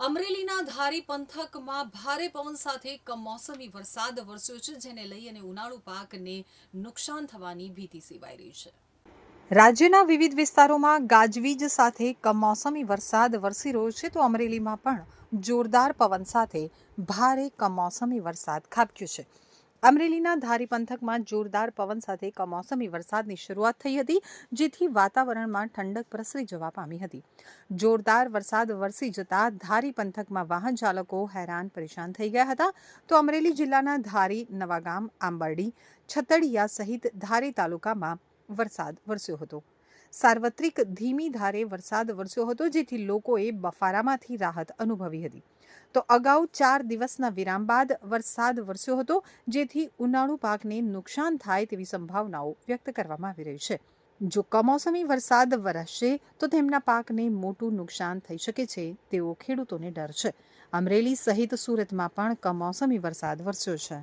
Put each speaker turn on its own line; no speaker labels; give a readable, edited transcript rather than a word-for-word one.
અમરેલીના ધારી પંથકમાં ભારે પવન સાથે કમોસમી વરસાદ વરસ્યો છે, જેને લઈ અને ઉનાળુ પાકને નુકસાન થવાની ભીતિ સેવાઈ રહી છે. રાજ્યના વિવિધ વિસ્તારોમાં ગાજવીજ સાથે કમોસમી વરસાદ વરસી રહ્યો છે, તો અમરેલીમાં પણ જોરદાર પવન સાથે ભારે કમોસમી વરસાદ ખાબક્યો છે. અમરેલીના ધારી પંથકમાં જોરદાર પવન સાથે કમોસમી વરસાદની શરૂઆત થઈ હતી, જેથી વાતાવરણમાં ઠંડક પ્રસરી જવા પામી હતી. જોરદાર વરસાદ વરસી જતા ધારી પંથકમાં વાહન ચાલકો હેરાન પરેશાન થઈ ગયા હતા. તો અમરેલી જિલ્લાના ધારી, નવાગામ, આંબરડી, છતડિયા સહિત ધારી તાલુકામાં વરસાદ વરસ્યો હતો. સાર્વત્રિક ધીમી ધારે વરસાદ વરસ્યો હતો, જેથી લોકોએ બફારામાંથી રાહત અનુભવી હતી. તો અગાઉ 4 દિવસના વિરામ બાદ વરસાદ વરસ્યો હતો, જેથી ઉનાળુ પાકને નુકસાન થાય તેવી સંભાવનાઓ વ્યક્ત કરવામાં આવી રહી છે. જો કમોસમી વરસાદ વરસશે તો તેમના પાકને મોટું નુકસાન થઈ શકે છે તેવો ખેડૂતોને ડર છે. અમરેલી સહિત સુરતમાં પણ કમોસમી વરસાદ વરસ્યો છે.